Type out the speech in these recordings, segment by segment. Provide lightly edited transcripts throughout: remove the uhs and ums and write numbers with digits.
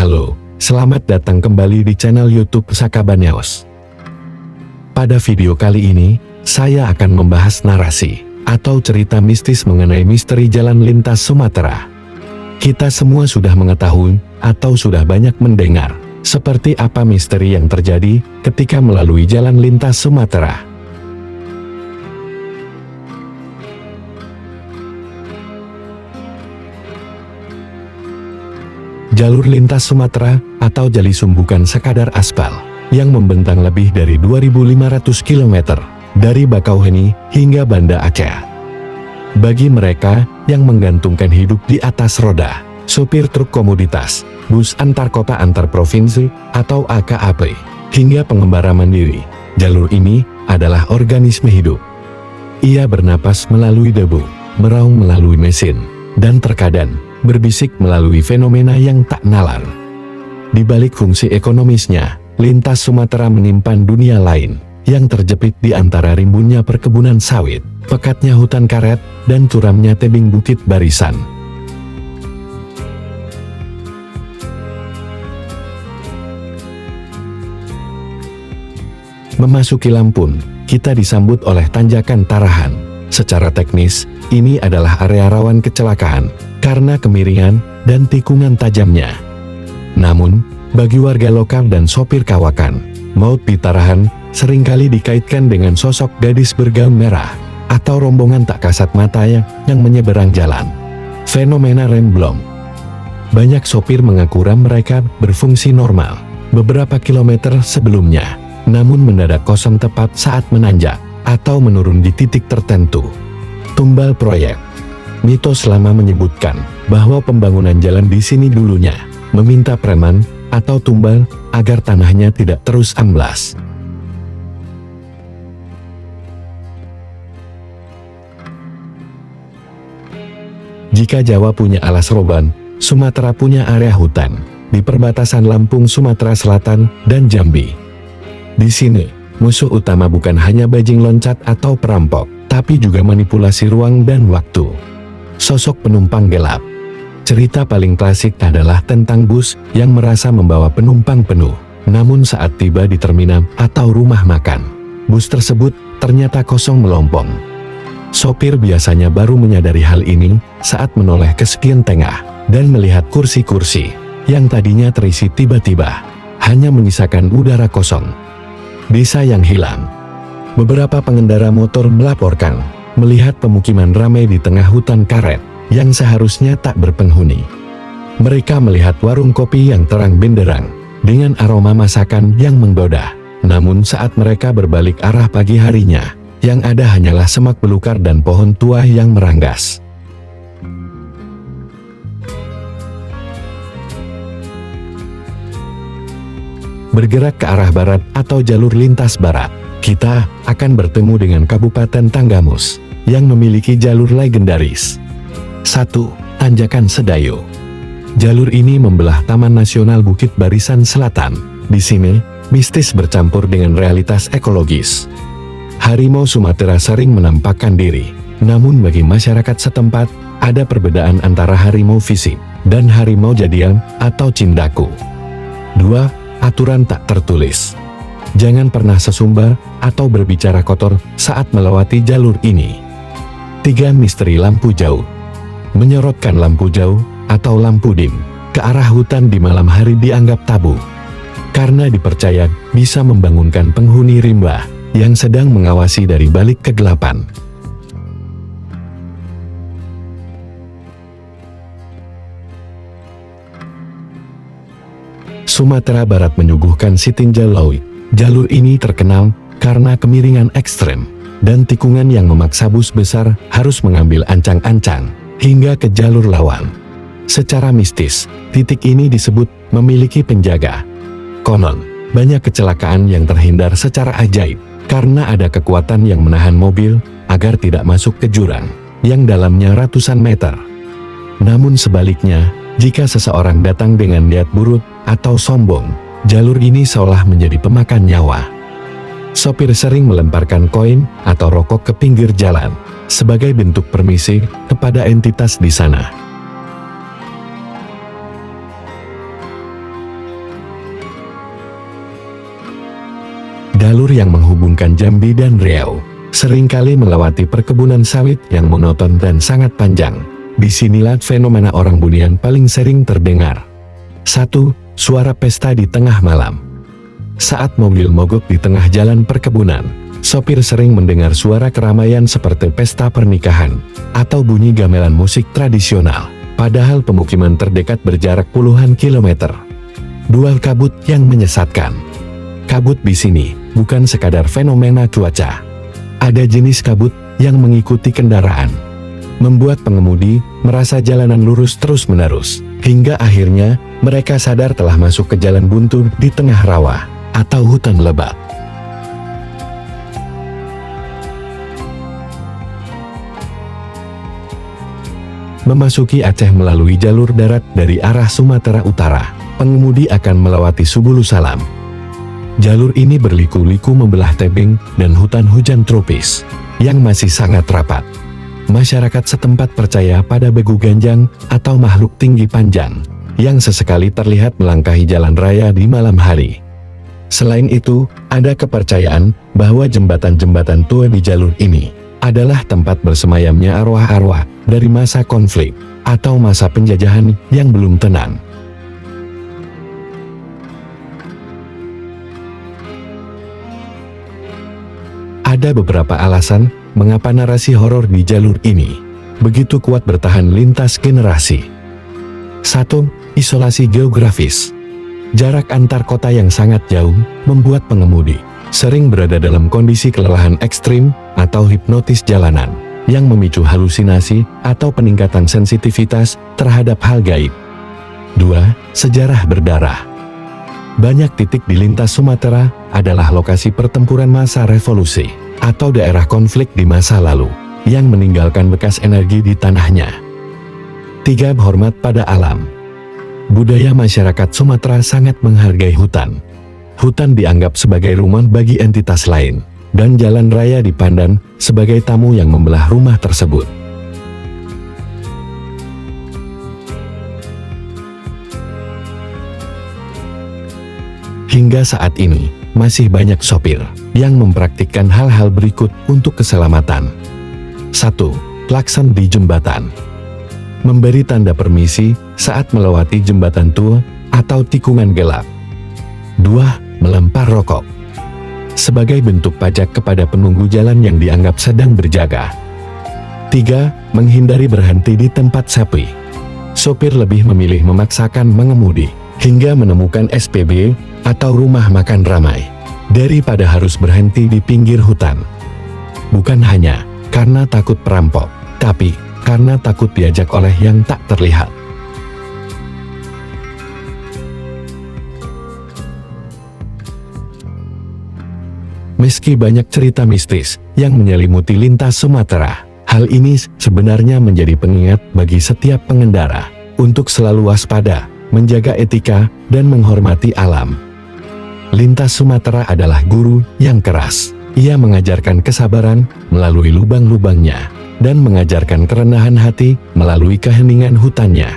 Halo, selamat datang kembali di channel YouTube Sakabaneos. Pada video kali ini, saya akan membahas narasi atau cerita mistis mengenai misteri jalan lintas Sumatera. Kita semua sudah mengetahui atau sudah banyak mendengar seperti apa misteri yang terjadi ketika melalui jalan lintas Sumatera. Jalur lintas Sumatera atau Jalisum bukan sekadar aspal yang membentang lebih dari 2.500 km dari Bakauheni hingga Banda Aceh. Bagi mereka yang menggantungkan hidup di atas roda, sopir truk komoditas, bus antar kota antar provinsi atau AKAP, hingga pengembara mandiri, jalur ini adalah organisme hidup. Ia bernapas melalui debu, meraung melalui mesin, dan terkadang berbisik melalui fenomena yang tak nalar. Di balik fungsi ekonomisnya, lintas Sumatera menyimpan dunia lain yang terjepit di antara rimbunnya perkebunan sawit, pekatnya hutan karet, dan curamnya tebing bukit barisan. Memasuki Lampung, kita disambut oleh tanjakan Tarahan. Secara teknis, ini adalah area rawan kecelakaan karena kemiringan dan tikungan tajamnya. Namun, bagi warga lokal dan sopir kawakan, maut di Tarahan seringkali dikaitkan dengan sosok gadis bergaun merah atau rombongan tak kasat mata yang menyeberang jalan. Fenomena remblong. Banyak sopir mengaku rem mereka berfungsi normal beberapa kilometer sebelumnya, namun mendadak kosong tepat saat menanjak atau menurun di titik tertentu. Tumbal proyek. Mitos lama menyebutkan bahwa pembangunan jalan di sini dulunya meminta preman atau tumbal agar tanahnya tidak terus amblas. Jika Jawa punya alas roban, Sumatera punya area hutan di perbatasan Lampung, Sumatera Selatan, dan Jambi. Di sini, musuh utama bukan hanya bajing loncat atau perampok, tapi juga manipulasi ruang dan waktu. Sosok penumpang gelap. Cerita paling klasik adalah tentang bus yang merasa membawa penumpang penuh, namun saat tiba di terminal atau rumah makan, bus tersebut ternyata kosong melompong. Sopir biasanya baru menyadari hal ini saat menoleh ke sekian tengah dan melihat kursi-kursi yang tadinya terisi tiba-tiba hanya menyisakan udara kosong. Desa yang hilang. Beberapa pengendara motor melaporkan melihat pemukiman ramai di tengah hutan karet yang seharusnya tak berpenghuni. Mereka melihat warung kopi yang terang benderang dengan aroma masakan yang menggoda. Namun saat mereka berbalik arah pagi harinya, yang ada hanyalah semak belukar dan pohon tua yang meranggas. Bergerak ke arah barat atau jalur lintas barat, kita akan bertemu dengan Kabupaten Tanggamus yang memiliki jalur legendaris. 1. Tanjakan Sedayo. Jalur ini membelah Taman Nasional Bukit Barisan Selatan. Di sini, mistis bercampur dengan realitas ekologis. Harimau Sumatera sering menampakkan diri, namun bagi masyarakat setempat, ada perbedaan antara harimau fisik dan harimau jadian atau cindaku. 2. Aturan tak tertulis. Jangan pernah sesumbar atau berbicara kotor saat melewati jalur ini. 3. Misteri lampu jauh. Menyorotkan lampu jauh atau lampu dim ke arah hutan di malam hari dianggap tabu, karena dipercaya bisa membangunkan penghuni rimba yang sedang mengawasi dari balik kegelapan. Sumatera Barat menyuguhkan Sitinjau Laut. Jalur ini terkenal karena kemiringan ekstrem dan tikungan yang memaksa bus besar harus mengambil ancang-ancang hingga ke jalur lawan. Secara mistis, titik ini disebut memiliki penjaga. Konon, banyak kecelakaan yang terhindar secara ajaib karena ada kekuatan yang menahan mobil agar tidak masuk ke jurang yang dalamnya ratusan meter. Namun sebaliknya, jika seseorang datang dengan niat buruk atau sombong, jalur ini seolah menjadi pemakan nyawa. Sopir sering melemparkan koin atau rokok ke pinggir jalan sebagai bentuk permisi kepada entitas di sana. jalur yang menghubungkan Jambi dan Riau, seringkali melewati perkebunan sawit yang monoton dan sangat panjang. Disinilah fenomena orang Bunian paling sering terdengar. 1. Suara pesta di tengah malam. Saat mobil mogok di tengah jalan perkebunan, sopir sering mendengar suara keramaian seperti pesta pernikahan, atau bunyi gamelan musik tradisional, padahal pemukiman terdekat berjarak puluhan kilometer. 2. Kabut yang menyesatkan. Kabut di sini bukan sekadar fenomena cuaca. Ada jenis kabut yang mengikuti kendaraan, membuat pengemudi merasa jalanan lurus terus-menerus, hingga akhirnya mereka sadar telah masuk ke jalan buntu di tengah rawa atau hutan lebat. Memasuki Aceh melalui jalur darat dari arah Sumatera Utara, pengemudi akan melewati Subulu Salam. Jalur ini berliku-liku membelah tebing dan hutan hujan tropis yang masih sangat rapat. Masyarakat setempat percaya pada begu ganjang atau makhluk tinggi panjang yang sesekali terlihat melangkahi jalan raya di malam hari. Selain itu, ada kepercayaan bahwa jembatan-jembatan tua di jalur ini adalah tempat bersemayamnya arwah-arwah dari masa konflik atau masa penjajahan yang belum tenang. Ada beberapa alasan mengapa narasi horor di jalur ini begitu kuat bertahan lintas generasi. 1. Isolasi geografis. Jarak antar kota yang sangat jauh membuat pengemudi sering berada dalam kondisi kelelahan ekstrim atau hipnotis jalanan yang memicu halusinasi atau peningkatan sensitivitas terhadap hal gaib. 2. Sejarah berdarah. Banyak titik di lintas Sumatera adalah lokasi pertempuran masa revolusi atau daerah konflik di masa lalu yang meninggalkan bekas energi di tanahnya. 3. Hormat pada alam. Budaya masyarakat Sumatera sangat menghargai hutan. Hutan dianggap sebagai rumah bagi entitas lain, dan jalan raya dipandang sebagai tamu yang membelah rumah tersebut. Hingga saat ini, masih banyak sopir yang mempraktikkan hal-hal berikut untuk keselamatan. 1. Klakson di jembatan. Memberi tanda permisi saat melewati jembatan tua atau tikungan gelap. 2. Melempar rokok sebagai bentuk pajak kepada penunggu jalan yang dianggap sedang berjaga. 3. Menghindari berhenti di tempat sepi. Sopir lebih memilih memaksakan mengemudi hingga menemukan SPB atau rumah makan ramai daripada harus berhenti di pinggir hutan. Bukan hanya karena takut perampok, tapi karena takut diajak oleh yang tak terlihat. Meski banyak cerita mistis yang menyelimuti lintas Sumatera, hal ini sebenarnya menjadi pengingat bagi setiap pengendara untuk selalu waspada, menjaga etika, dan menghormati alam. Lintas Sumatera adalah guru yang keras. Ia mengajarkan kesabaran melalui lubang-lubangnya, dan mengajarkan kerendahan hati melalui keheningan hutannya.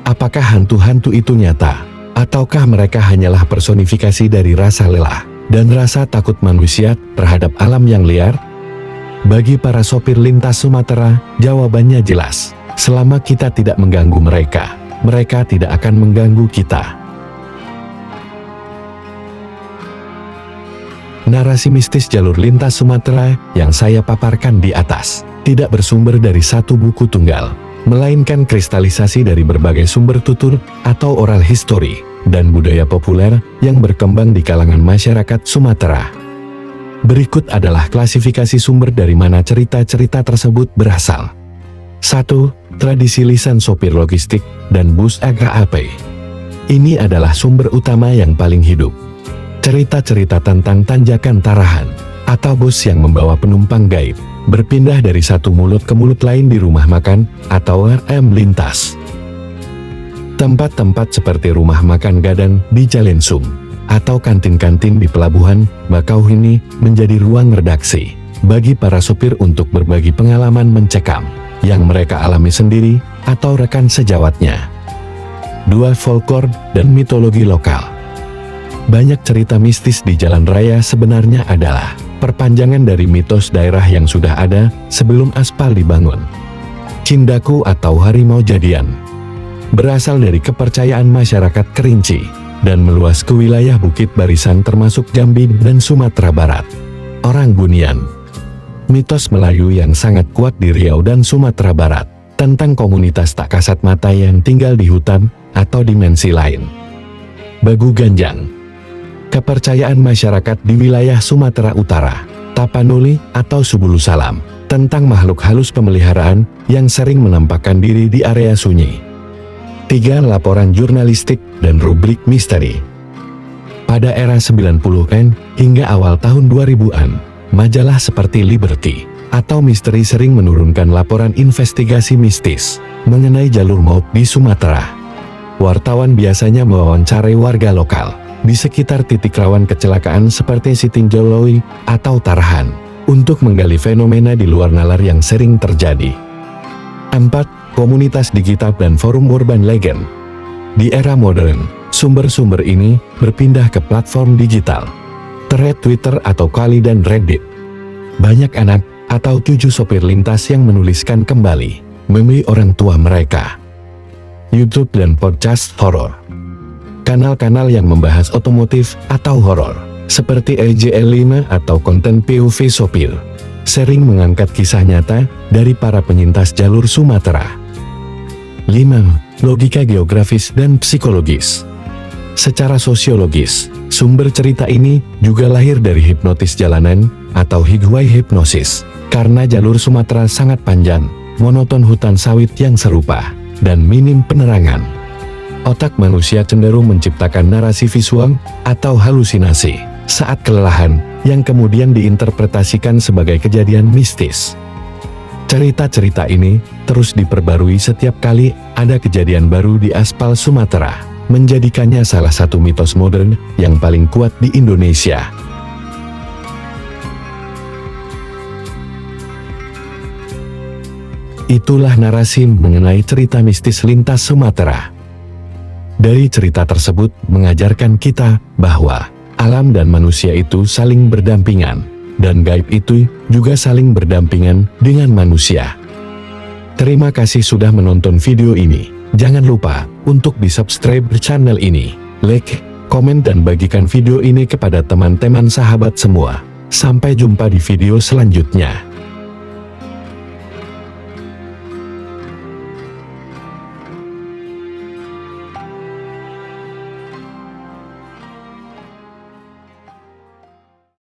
Apakah hantu-hantu itu nyata, ataukah mereka hanyalah personifikasi dari rasa lelah dan rasa takut manusia terhadap alam yang liar? Bagi para sopir lintas Sumatera, jawabannya jelas. Selama kita tidak mengganggu mereka, mereka tidak akan mengganggu kita. Narasi mistis jalur lintas Sumatera yang saya paparkan di atas tidak bersumber dari satu buku tunggal, melainkan kristalisasi dari berbagai sumber tutur atau oral history dan budaya populer yang berkembang di kalangan masyarakat Sumatera. Berikut adalah klasifikasi sumber dari mana cerita-cerita tersebut berasal. 1. Tradisi lisan sopir logistik dan bus AKAP. Ini adalah sumber utama yang paling hidup. Cerita-cerita tentang tanjakan tarahan atau bus yang membawa penumpang gaib berpindah dari satu mulut ke mulut lain di rumah makan atau RM lintas. Tempat-tempat seperti rumah makan Gadang di Jalensum atau kantin-kantin di pelabuhan Bakauheni menjadi ruang redaksi bagi para sopir untuk berbagi pengalaman mencekam yang mereka alami sendiri atau rekan sejawatnya. 2. Folklore dan mitologi lokal. Banyak cerita mistis di jalan raya sebenarnya adalah perpanjangan dari mitos daerah yang sudah ada sebelum aspal dibangun. Cindaku atau harimau jadian berasal dari kepercayaan masyarakat Kerinci dan meluas ke wilayah Bukit Barisan termasuk Jambi dan Sumatera Barat. Orang Bunian, mitos Melayu yang sangat kuat di Riau dan Sumatera Barat tentang komunitas tak kasat mata yang tinggal di hutan atau dimensi lain. Bagu Ganjang, kepercayaan masyarakat di wilayah Sumatera Utara, Tapanuli atau Subulu Salam tentang makhluk halus pemeliharaan yang sering menampakkan diri di area sunyi. 3. Laporan jurnalistik dan rubrik misteri. Pada era 90-an hingga awal tahun 2000-an, majalah seperti Liberty atau Misteri sering menurunkan laporan investigasi mistis mengenai jalur maut di Sumatera. Wartawan biasanya mewawancarai warga lokal di sekitar titik rawan kecelakaan seperti Sitinjoloi atau Tarahan untuk menggali fenomena di luar nalar yang sering terjadi. 4. Komunitas digital dan forum urban legend. Di era modern, sumber-sumber ini berpindah ke platform digital, thread Twitter atau Kali dan Reddit. Banyak anak atau cucu sopir lintas yang menuliskan kembali meme orang tua mereka. YouTube dan podcast horor. Kanal-kanal yang membahas otomotif atau horor, seperti EJL5 atau konten POV sopir, sering mengangkat kisah nyata dari para penyintas jalur Sumatera. 5. Logika geografis dan psikologis. Secara sosiologis, sumber cerita ini juga lahir dari hipnotis jalanan atau higwai hipnosis, karena jalur Sumatera sangat panjang, monoton hutan sawit yang serupa, dan minim penerangan. Otak manusia cenderung menciptakan narasi visual atau halusinasi saat kelelahan, yang kemudian diinterpretasikan sebagai kejadian mistis. Cerita-cerita ini terus diperbarui setiap kali ada kejadian baru di aspal Sumatera, menjadikannya salah satu mitos modern yang paling kuat di Indonesia. Itulah narasi mengenai cerita mistis lintas Sumatera. Dari cerita tersebut mengajarkan kita bahwa alam dan manusia itu saling berdampingan, dan gaib itu juga saling berdampingan dengan manusia. Terima kasih sudah menonton video ini. Jangan lupa untuk di-subscribe channel ini, like, komen dan bagikan video ini kepada teman-teman sahabat semua. Sampai jumpa di video selanjutnya.